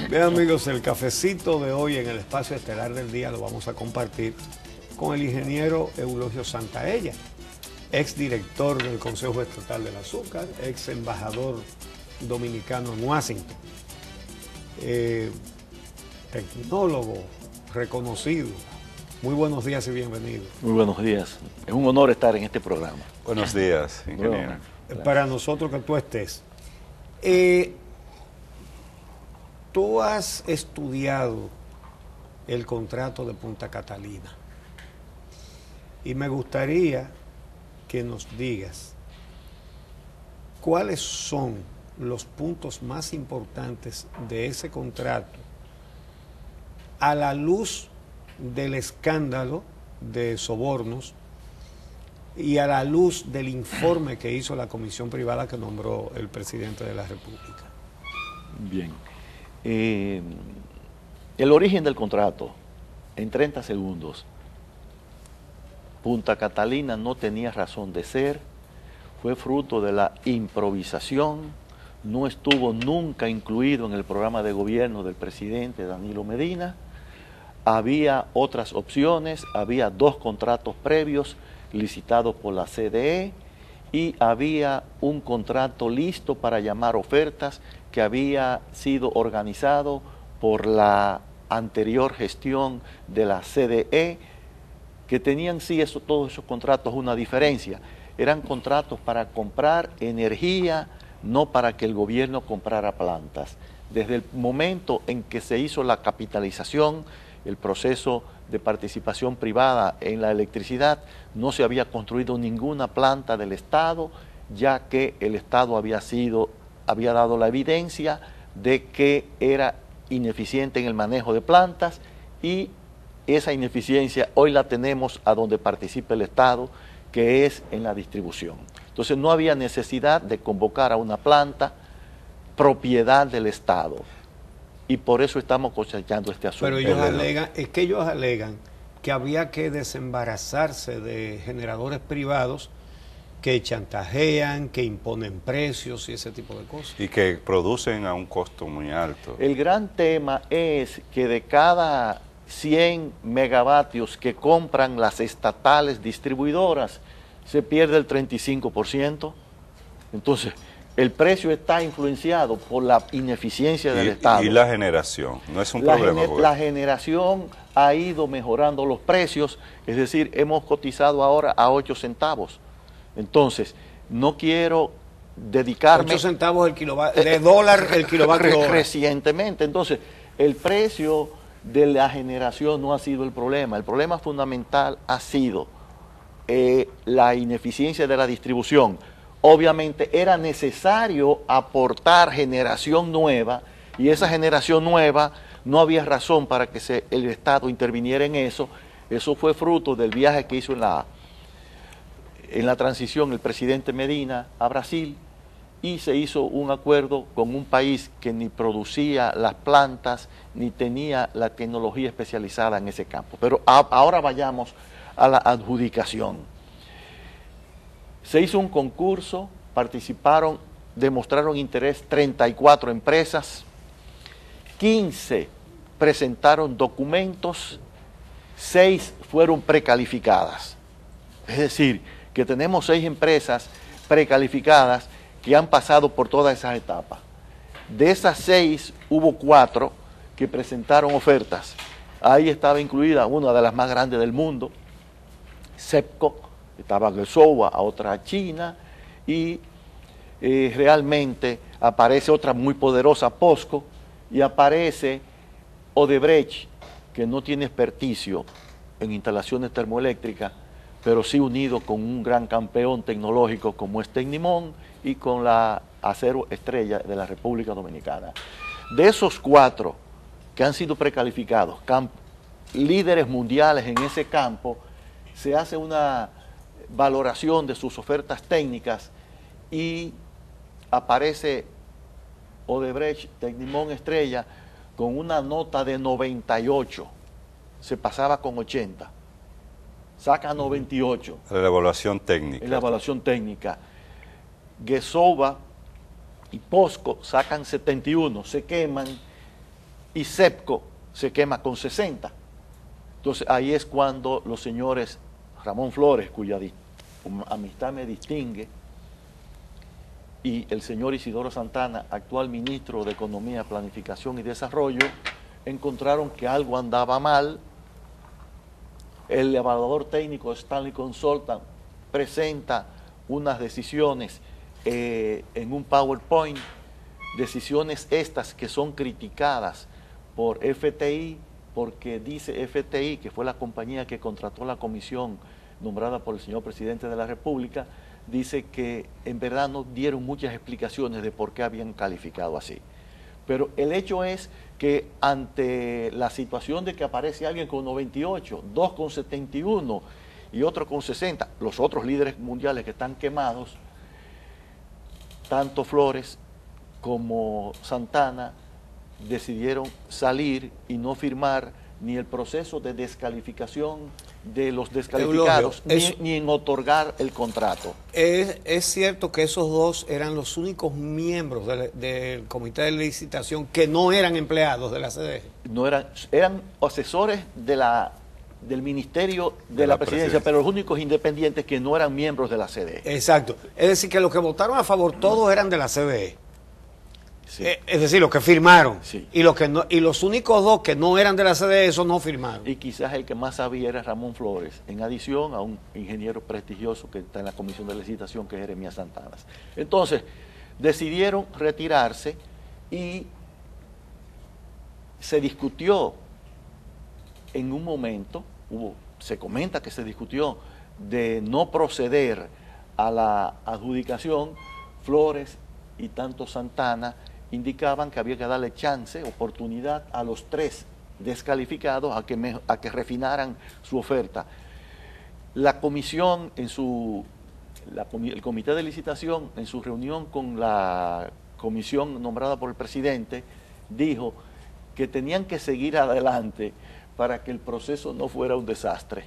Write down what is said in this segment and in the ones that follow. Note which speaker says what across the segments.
Speaker 1: Bien, amigos, el cafecito de hoy en el espacio estelar del día lo vamos a compartir con el ingeniero Eulogio Santaella, ex director del Consejo Estatal del Azúcar, ex embajador dominicano en Washington, tecnólogo reconocido. Muy buenos días y bienvenido.
Speaker 2: Muy buenos días. Es un honor estar en este programa.
Speaker 3: Buenos días, ingeniero.
Speaker 1: Bueno, para nosotros que tú estés. Tú has estudiado el contrato de Punta Catalina y me gustaría que nos digas cuáles son los puntos más importantes de ese contrato a la luz del escándalo de sobornos y a la luz del informe que hizo la comisión privada que nombró el presidente de la República.
Speaker 2: Bien. El origen del contrato, en 30 segundos. Punta Catalina no tenía razón de ser, fue fruto de la improvisación, no estuvo nunca incluido en el programa de gobierno del presidente Danilo Medina. Había otras opciones, había 2 contratos previos licitados por la CDE y había un contrato listo para llamar ofertas que había sido organizado por la anterior gestión de la CDE, que tenían sí todos esos contratos una diferencia. Eran contratos para comprar energía, no para que el gobierno comprara plantas. Desde el momento en que se hizo la capitalización, el proceso de participación privada en la electricidad, no se había construido ninguna planta del Estado, ya que el Estado había dado la evidencia de que era ineficiente en el manejo de plantas, y esa ineficiencia hoy la tenemos a donde participa el Estado, que es en la distribución. Entonces no había necesidad de convocar a una planta propiedad del Estado, y por eso estamos cosechando este asunto.
Speaker 1: Pero ellos alegan que había que desembarazarse de generadores privados que chantajean, que imponen precios y ese tipo de cosas.
Speaker 3: Y que producen a un costo muy alto.
Speaker 2: El gran tema es que de cada 100 megavatios que compran las estatales distribuidoras, se pierde el 35%. Entonces, el precio está influenciado por la ineficiencia del Estado.
Speaker 3: Y la generación, no es un problema.
Speaker 2: La generación ha ido mejorando los precios, es decir, hemos cotizado ahora a 8 centavos. Entonces, no quiero dedicarme...
Speaker 1: 8 centavos de dólar el kilovatio hora.
Speaker 2: Recientemente. Entonces, el precio de la generación no ha sido el problema. El problema fundamental ha sido la ineficiencia de la distribución. Obviamente era necesario aportar generación nueva, y esa generación nueva no había razón para que el Estado interviniera en eso. Eso fue fruto del viaje que hizo en la transición el presidente Medina a Brasil, y se hizo un acuerdo con un país que ni producía las plantas ni tenía la tecnología especializada en ese campo. Pero ahora vayamos a la adjudicación. Se hizo un concurso, demostraron interés 34 empresas, 15 presentaron documentos, 6 fueron precalificadas. Es decir, que tenemos 6 empresas precalificadas que han pasado por todas esas etapas. De esas 6 hubo 4 que presentaron ofertas. Ahí estaba incluida una de las más grandes del mundo, SEPCO, estaba Gesowa, otra China, y realmente aparece otra muy poderosa, POSCO, y aparece Odebrecht, que no tiene experticio en instalaciones termoeléctricas, pero sí unido con un gran campeón tecnológico como es Tecnimont y con la Acero Estrella de la República Dominicana. De esos 4 que han sido precalificados, líderes mundiales en ese campo, se hace una valoración de sus ofertas técnicas y aparece Odebrecht, Tecnimont Estrella, con una nota de 98, se pasaba con 80. Saca 98.
Speaker 3: La evaluación técnica.
Speaker 2: En la evaluación técnica. Gesowa y POSCO sacan 71, se queman, y SEPCO se quema con 60. Entonces ahí es cuando los señores Ramón Flores, cuya amistad me distingue, y el señor Isidoro Santana, actual ministro de Economía, Planificación y Desarrollo, encontraron que algo andaba mal. El evaluador técnico Stanley Consultant presenta unas decisiones en un PowerPoint, decisiones estas que son criticadas por FTI, porque dice FTI, que fue la compañía que contrató la comisión nombrada por el señor presidente de la República, dice que en verdad no dieron muchas explicaciones de por qué habían calificado así. Pero el hecho es que ante la situación de que aparece alguien con 98, dos con 71 y otro con 60, los otros líderes mundiales que están quemados, tanto Flores como Santana decidieron salir y no firmar ni el proceso de descalificación de los descalificados, ni en otorgar el contrato.
Speaker 1: Es cierto que esos dos eran los únicos miembros del comité de licitación que no eran empleados de la CDE.
Speaker 2: No eran asesores del Ministerio de la Presidencia, pero los únicos independientes que no eran miembros de la CDE.
Speaker 1: Exacto. Es decir, que los que votaron a favor todos eran de la CDE. Sí. Es decir, los que firmaron. Sí. Y los únicos dos que no eran de la CDE, esos no firmaron.
Speaker 2: Y quizás el que más sabía era Ramón Flores, en adición a un ingeniero prestigioso que está en la Comisión de Licitación, que es Jeremías Santanas. Entonces, decidieron retirarse y se discutió en un momento, se comenta que se discutió de no proceder a la adjudicación. Flores y tanto Santana indicaban que había que darle chance, oportunidad a los tres descalificados a que refinaran su oferta. La comisión, el comité de licitación, en su reunión con la comisión nombrada por el presidente, dijo que tenían que seguir adelante para que el proceso no fuera un desastre.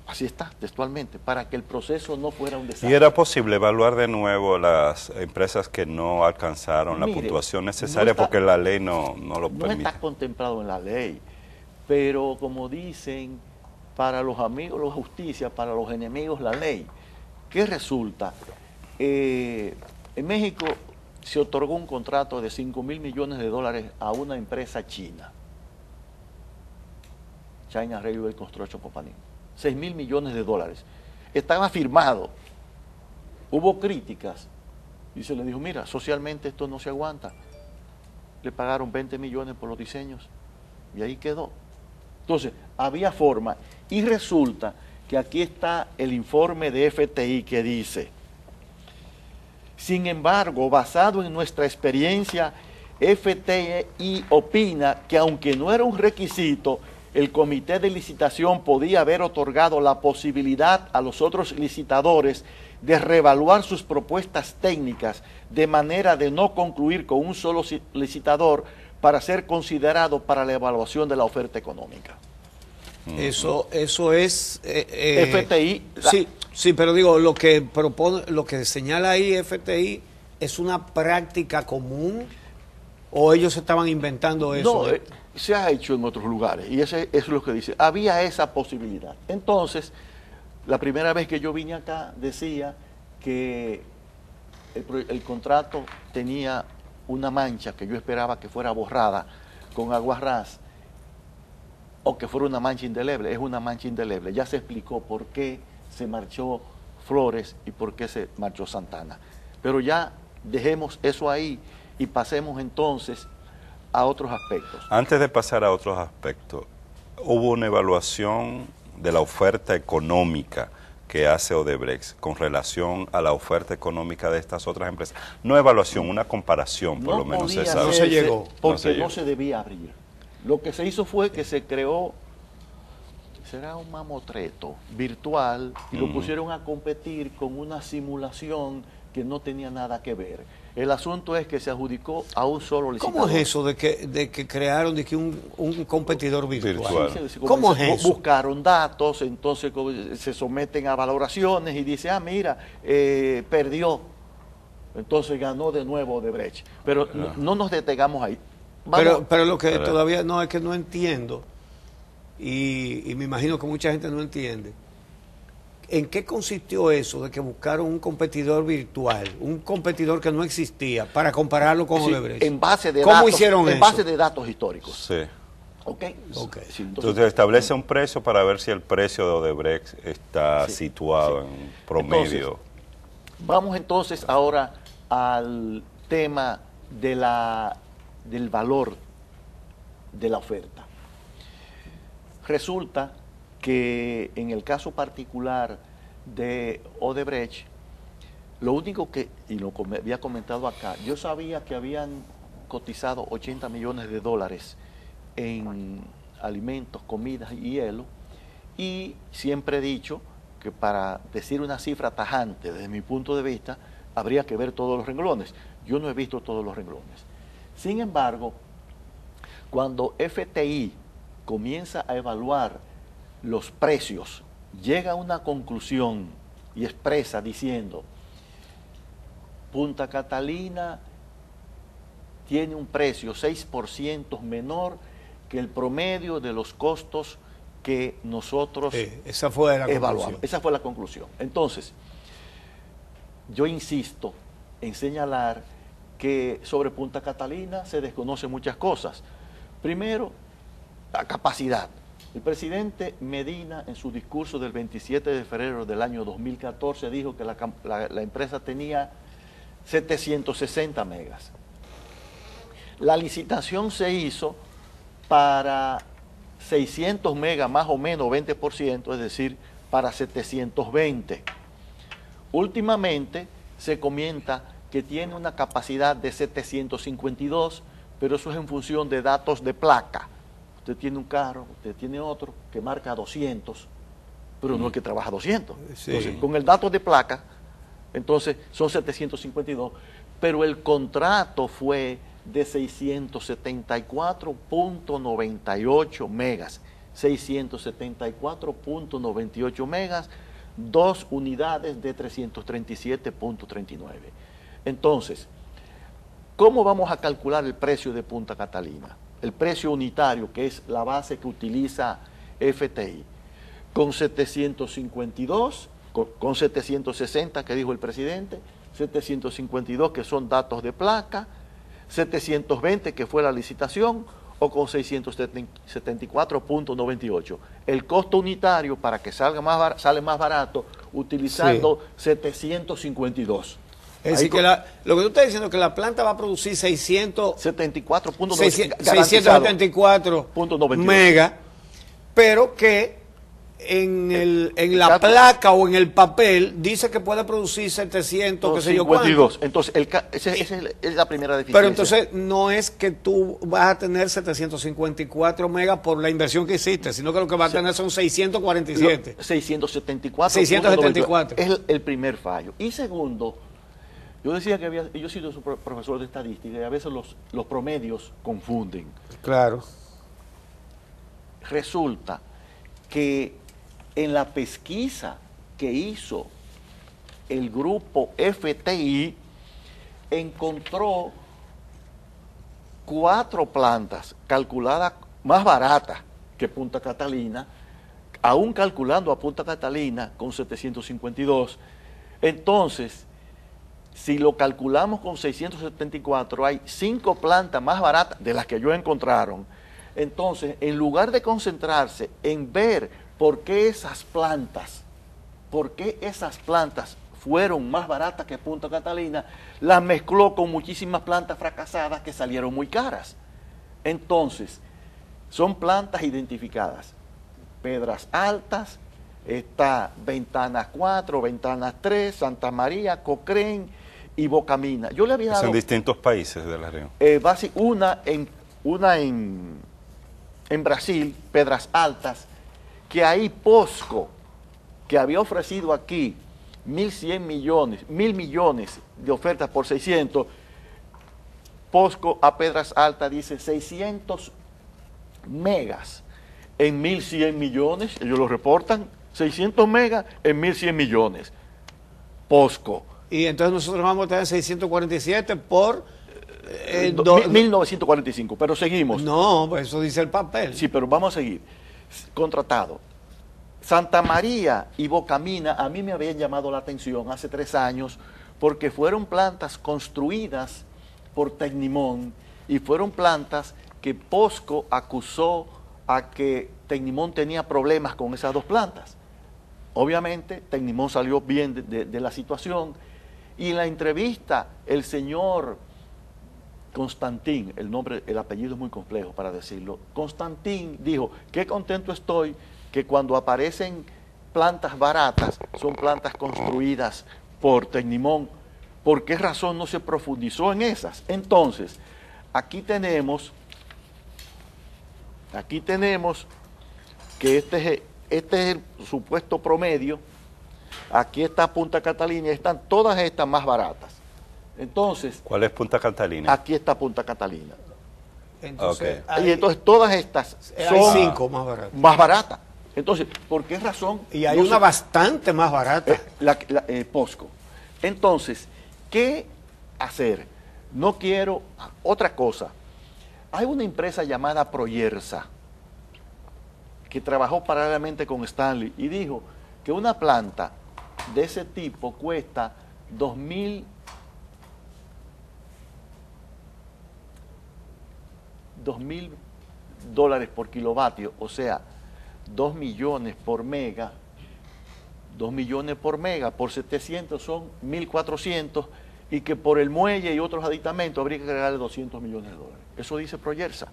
Speaker 2: Así está, textualmente, para que el proceso no fuera un desastre.
Speaker 3: ¿Y era posible evaluar de nuevo las empresas que no alcanzaron la puntuación necesaria porque la ley no lo permite?
Speaker 2: No está contemplado en la ley, pero como dicen, para los amigos la justicia, para los enemigos la ley. ¿Qué resulta? En México se otorgó un contrato de $5,000 millones a una empresa china, China Railway Construction Company. $6,000 millones. Estaba firmado. Hubo críticas y se le dijo, mira, socialmente esto no se aguanta. Le pagaron 20 millones por los diseños y ahí quedó. Entonces, había forma y resulta que aquí está el informe de FTI que dice: sin embargo, basado en nuestra experiencia, FTI opina que aunque no era un requisito, el comité de licitación podía haber otorgado la posibilidad a los otros licitadores de reevaluar sus propuestas técnicas de manera de no concluir con un solo licitador para ser considerado para la evaluación de la oferta económica.
Speaker 1: Eso es
Speaker 2: FTI.
Speaker 1: Sí, pero digo, lo que propone, lo que señala ahí FTI, ¿es una práctica común o ellos estaban inventando eso?
Speaker 2: No, se ha hecho en otros lugares y eso es lo que dice. Había esa posibilidad. Entonces, la primera vez que yo vine acá decía que el contrato tenía una mancha que yo esperaba que fuera borrada con aguarrás o que fuera una mancha indeleble. Es una mancha indeleble. Ya se explicó por qué se marchó Flores y por qué se marchó Santana. Pero ya dejemos eso ahí y pasemos entonces a otros aspectos.
Speaker 3: Antes de pasar a otros aspectos, hubo una evaluación de la oferta económica que hace Odebrecht con relación a la oferta económica de estas otras empresas. No evaluación, una comparación, por lo menos se sabe.
Speaker 1: No se llegó.
Speaker 2: Porque no se debía abrir. Lo que se hizo fue que se creó, será un mamotreto virtual, y lo pusieron a competir con una simulación que no tenía nada que ver. El asunto es que se adjudicó a un solo licitador.
Speaker 1: ¿Cómo es eso de que crearon un competidor virtual?
Speaker 3: Sí,
Speaker 1: ¿Cómo es eso?
Speaker 2: Buscaron datos, entonces se someten a valoraciones y dice, mira, perdió. Entonces ganó de nuevo Odebrecht. Pero no nos detengamos ahí.
Speaker 1: Pero lo que todavía no es que no entiendo, y me imagino que mucha gente no entiende, ¿en qué consistió eso de que buscaron un competidor virtual, un competidor que no existía, para compararlo con Odebrecht?
Speaker 2: En base de
Speaker 1: ¿Cómo
Speaker 2: datos,
Speaker 1: hicieron eso?
Speaker 2: En base de datos históricos.
Speaker 3: Sí.
Speaker 2: Okay.
Speaker 3: Sí, entonces establece un precio para ver si el precio de Odebrecht está situado en promedio.
Speaker 2: Entonces, vamos entonces ahora al tema del valor de la oferta. Resulta que en el caso particular de Odebrecht, lo único que, y lo había comentado acá, yo sabía que habían cotizado 80 millones de dólares en alimentos, comidas y hielo, y siempre he dicho que para decir una cifra tajante desde mi punto de vista, habría que ver todos los renglones. Yo no he visto todos los renglones. Sin embargo, cuando FTI comienza a evaluar los precios, llega a una conclusión y expresa diciendo: Punta Catalina tiene un precio 6% menor que el promedio de los costos que nosotros
Speaker 1: esa fue la
Speaker 2: evaluamos.
Speaker 1: conclusión.
Speaker 2: Esa fue la conclusión. Entonces, yo insisto en señalar que sobre Punta Catalina se desconocen muchas cosas. Primero, la capacidad. El presidente Medina, en su discurso del 27 de febrero del año 2014, dijo que la empresa tenía 760 megas. La licitación se hizo para 600 megas, más o menos 20%, es decir, para 720. Últimamente se comenta que tiene una capacidad de 752, pero eso es en función de datos de placa. Usted tiene un carro, usted tiene otro que marca 200, pero no es que trabaja 200.
Speaker 1: Sí.
Speaker 2: Entonces, con el dato de placa, entonces son 752, pero el contrato fue de 674.98 megas. 674.98 megas, 2 unidades de 337.39. Entonces, ¿cómo vamos a calcular el precio de Punta Catalina? El precio unitario, que es la base que utiliza FTI, con 752, con 760 que dijo el presidente, 752 que son datos de placa, 720 que fue la licitación, o con 674.98. El costo unitario, para que sale más barato, utilizando 752.
Speaker 1: Es decir, que lo que tú estás diciendo es que la planta va a producir 674 megas, pero que en la placa o en el papel dice que puede producir 700, qué sé yo cuánto.
Speaker 2: Entonces, esa es la primera deficiencia.
Speaker 1: Pero entonces no es que tú vas a tener 754 megas por la inversión que hiciste, sino que lo que vas a tener son 647.
Speaker 2: 674. Es el primer fallo. Y segundo, yo decía que yo he sido profesor de estadística y a veces los promedios confunden.
Speaker 1: Claro.
Speaker 2: Resulta que en la pesquisa que hizo el grupo FTI, encontró 4 plantas calculadas más baratas que Punta Catalina, aún calculando a Punta Catalina con 752. Entonces, si lo calculamos con 674, hay 5 plantas más baratas de las que ellos encontraron. Entonces, en lugar de concentrarse en ver por qué esas plantas fueron más baratas que Punta Catalina, las mezcló con muchísimas plantas fracasadas que salieron muy caras. Entonces, son plantas identificadas. Pedras Altas, está Ventanas 4, Ventanas 3, Santa María, Cochrane y Bocamina. Yo le había dado...
Speaker 3: En distintos países de la región.
Speaker 2: Una en Brasil, Pedras Altas, que ahí POSCO, que había ofrecido aquí 1.100 millones, 1.000 millones de ofertas por 600, POSCO a Pedras Altas dice 600 megas en 1.100 millones, ellos lo reportan, 600 megas en 1.100 millones. POSCO,
Speaker 1: Y entonces nosotros vamos a tener 647 por...
Speaker 2: 1945, pero seguimos.
Speaker 1: No, pues eso dice el papel.
Speaker 2: Sí, pero vamos a seguir. Contratado. Santa María y Bocamina a mí me habían llamado la atención hace 3 años porque fueron plantas construidas por Tecnimont y fueron plantas que POSCO acusó a que Tecnimont tenía problemas con esas 2 plantas. Obviamente Tecnimont salió bien de la situación y en la entrevista el señor Constantín, el apellido es muy complejo para decirlo, Constantín dijo, qué contento estoy que cuando aparecen plantas baratas, son plantas construidas por Tecnimont. ¿Por qué razón no se profundizó en esas? Entonces, aquí tenemos que este es el supuesto promedio, aquí está Punta Catalina y están todas estas más baratas. Entonces,
Speaker 3: ¿cuál es Punta Catalina?
Speaker 2: Aquí está Punta Catalina.
Speaker 1: Entonces,
Speaker 3: Okay.
Speaker 2: Y entonces todas estas son
Speaker 1: hay 5 más baratas.
Speaker 2: Más baratas. Entonces, ¿por qué razón?
Speaker 1: Y hay una bastante más barata.
Speaker 2: POSCO. Entonces, ¿qué hacer? No quiero... Otra cosa. Hay una empresa llamada Proyersa que trabajó paralelamente con Stanley y dijo que una planta de ese tipo cuesta $2,000 por kilovatio, o sea, 2 millones por mega, 2 millones por mega, por 700 son 1.400, y que por el muelle y otros aditamentos habría que agregarle $200 millones. Eso dice Proyersa,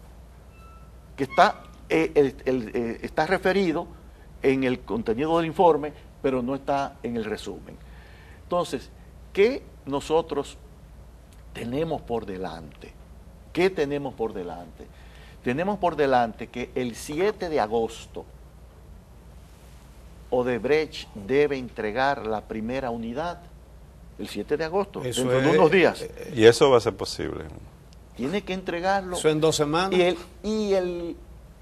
Speaker 2: que está referido en el contenido del informe, pero no está en el resumen. Entonces, ¿qué nosotros tenemos por delante? ¿Qué tenemos por delante? Tenemos por delante que el 7 de agosto Odebrecht debe entregar la primera unidad. El 7 de agosto,
Speaker 1: Eso
Speaker 2: dentro de unos días.
Speaker 3: ¿Y eso va a ser posible?
Speaker 2: Tiene que entregarlo.
Speaker 1: Eso en 2 semanas.
Speaker 2: Y el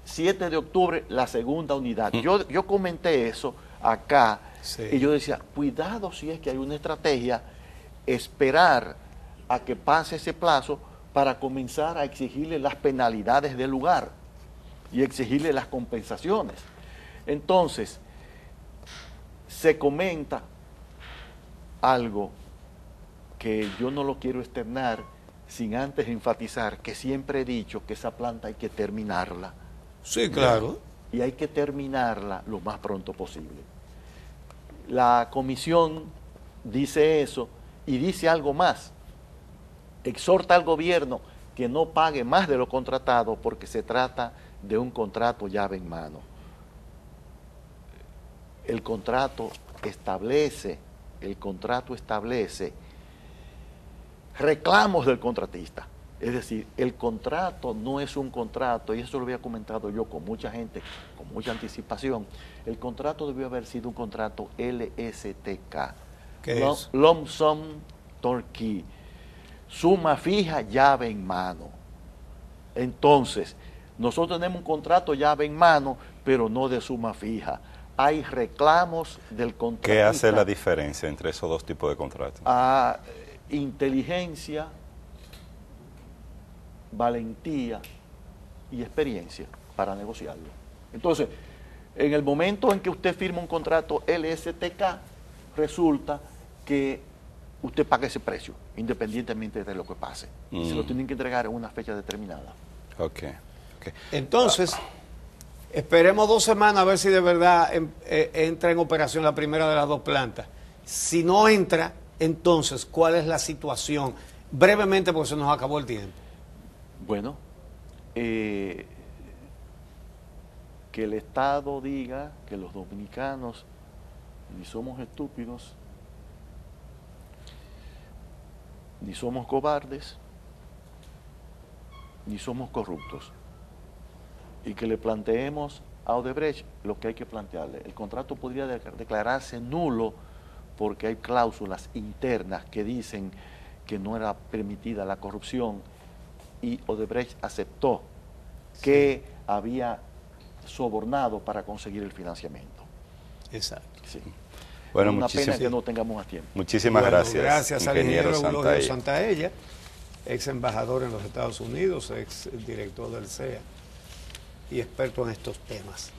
Speaker 2: 7 de octubre la segunda unidad. Yo comenté eso acá,
Speaker 1: Sí.
Speaker 2: y yo decía, cuidado si es que hay una estrategia, esperar a que pase ese plazo para comenzar a exigirle las penalidades del lugar y exigirle las compensaciones. Entonces, se comenta algo que yo no lo quiero externar sin antes enfatizar que siempre he dicho que esa planta hay que terminarla.
Speaker 1: Sí, claro.
Speaker 2: Y hay que terminarla lo más pronto posible. La comisión dice eso y dice algo más. Exhorta al gobierno que no pague más de lo contratado porque se trata de un contrato llave en mano. El contrato establece reclamos del contratista. Es decir, el contrato no es un contrato, y eso lo había comentado yo con mucha gente, con mucha anticipación. El contrato debió haber sido un contrato LSTK.
Speaker 1: ¿Qué es?
Speaker 2: Lump Sum Turnkey. Suma fija, llave en mano. Entonces, nosotros tenemos un contrato llave en mano, pero no de suma fija. Hay reclamos del contratista.
Speaker 3: ¿Qué hace la diferencia entre esos 2 tipos de contratos?
Speaker 2: A inteligencia, valentía y experiencia para negociarlo. Entonces, en el momento en que usted firma un contrato LSTK, resulta que usted paga ese precio, independientemente de lo que pase. Se lo tienen que entregar en una fecha determinada.
Speaker 3: Ok.
Speaker 1: Entonces, esperemos 2 semanas a ver si de verdad entra en operación la primera de las 2 plantas. Si no entra, entonces, ¿cuál es la situación? Brevemente, porque se nos acabó el tiempo.
Speaker 2: Bueno, que el Estado diga que los dominicanos ni somos estúpidos, ni somos cobardes, ni somos corruptos. Y que le planteemos a Odebrecht lo que hay que plantearle. El contrato podría declararse nulo porque hay cláusulas internas que dicen que no era permitida la corrupción y Odebrecht aceptó que había sobornado para conseguir el financiamiento.
Speaker 1: Exacto.
Speaker 2: Sí.
Speaker 3: Bueno,
Speaker 2: una
Speaker 3: muchísimas,
Speaker 2: pena que no tengamos más tiempo.
Speaker 3: Muchísimas
Speaker 1: Bueno,
Speaker 3: gracias,
Speaker 1: gracias al ingeniero Eulogio
Speaker 3: Santaella.
Speaker 1: Santaella, ex embajador en los Estados Unidos, ex director del CEA y experto en estos temas.